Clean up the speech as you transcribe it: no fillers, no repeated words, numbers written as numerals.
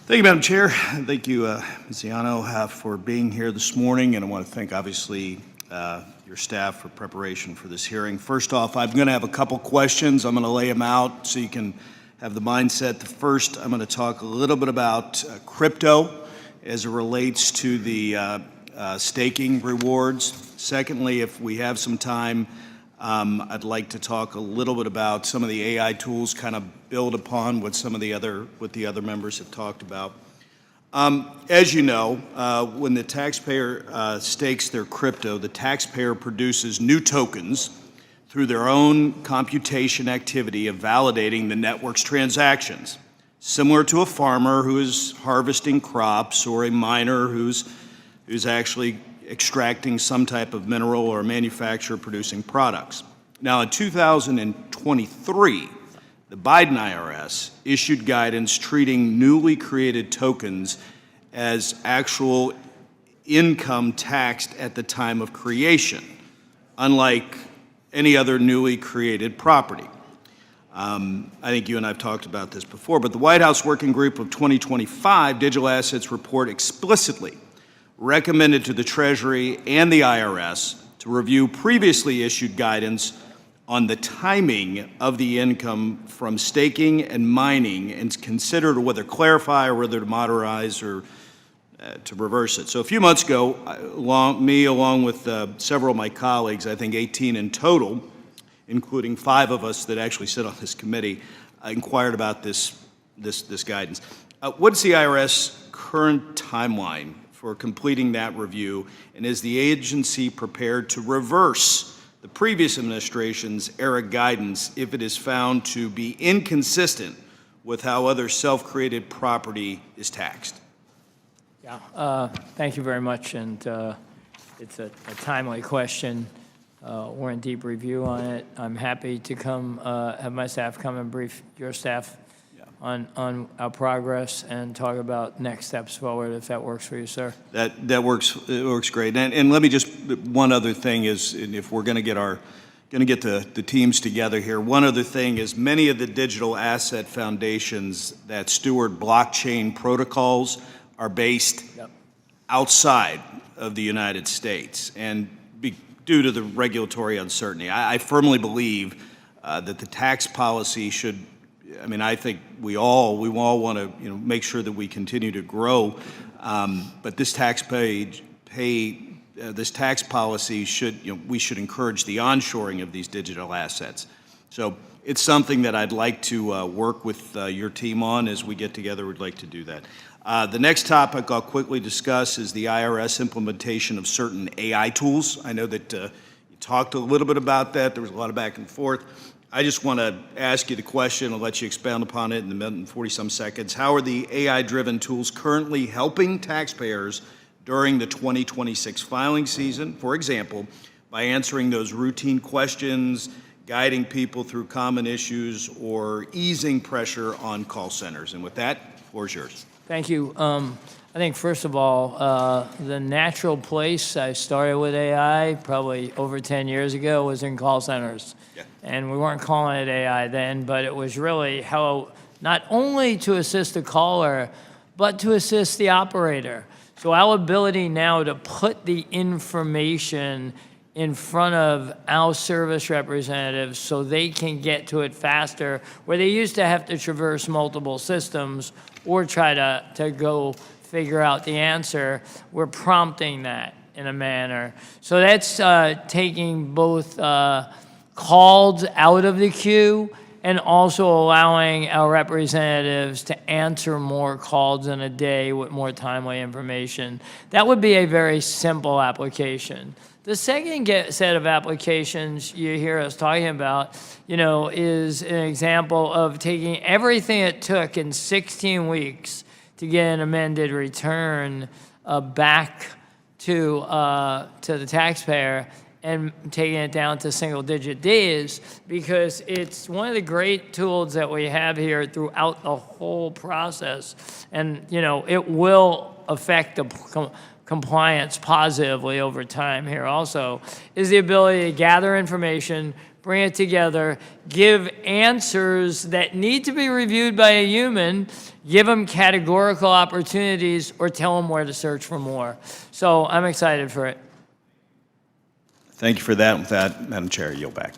Thank you, Madam Chair. Thank you, Ms. Iano, for being here this morning, and I want to thank, obviously, your staff for preparation for this hearing. First off, I'm going to have a couple questions. I'm going to lay them out so you can have the mindset. The first, I'm going to talk a little bit about crypto as it relates to the staking rewards. Secondly, if we have some time, I'd like to talk a little bit about some of the AI tools, kind of build upon what the other members have talked about. As you know, when the taxpayer stakes their crypto, the taxpayer produces new tokens through their own computation activity of validating the network's transactions, similar to a farmer who is harvesting crops or a miner who's actually extracting some type of mineral or a manufacturer producing products. Now, in 2023, the Biden IRS issued guidance treating newly created tokens as actual income taxed at the time of creation, unlike any other newly created property. I think you and I have talked about this before, but the White House Working Group of 2025 Digital Assets Report explicitly recommended to the Treasury and the IRS to review previously issued guidance on the timing of the income from staking and mining and consider whether to clarify or whether to modernize or to reverse it. So a few months ago, along with several of my colleagues, I think 18 in total, including 5 of us that actually sit on this committee, inquired about this guidance. What is the IRS current timeline for completing that review, and is the agency prepared to reverse the previous administration's ERA guidance if it is found to be inconsistent with how other self-created property is taxed? Yeah, thank you very much, and it's a timely question. We're in deep review on it. I'm happy to have my staff come and brief your staff on our progress and talk about next steps forward, if that works for you, sir. That works. It works great. And let me just, one other thing is, if we're going to get the teams together here, one other thing is many of the digital asset foundations that steward blockchain protocols are based outside of the United States, and due to the regulatory uncertainty, I firmly believe that the tax policy should. I mean, I think we all want to make sure that we continue to grow, but this tax policy should we should encourage the onshoring of these digital assets. So it's something that I'd like to work with your team on as we get together. We'd like to do that. The next topic I'll quickly discuss is the IRS implementation of certain AI tools. I know that you talked a little bit about that. There was a lot of back and forth. I just want to ask you the question. I'll let you expound upon it in the minute and 40-some seconds. How are the AI-driven tools currently helping taxpayers during the 2026 filing season? For example, by answering those routine questions, guiding people through common issues, or easing pressure on call centers. And with that, the floor is yours. Thank you. I think, first of all, the natural place I started with AI probably over 10 years ago was in call centers. Yeah. And we weren't calling it AI then, but it was really how not only to assist the caller, but to assist the operator. So our ability now to put the information in front of our service representatives so they can get to it faster, where they used to have to traverse multiple systems or try to go figure out the answer, we're prompting that in a manner. So that's taking both calls out of the queue and also allowing our representatives to answer more calls in a day with more timely information. That would be a very simple application. The second set of applications you hear us talking about, is an example of taking everything it took in 16 weeks to get an amended return back to the taxpayer and taking it down to single-digit days, because it's one of the great tools that we have here throughout the whole process. And, it will affect the compliance positively over time here also, is the ability to gather information, bring it together, give answers that need to be reviewed by a human, give them categorical opportunities, or tell them where to search for more. So I'm excited for it. Thank you for that. With that, Madam Chair, I yield back.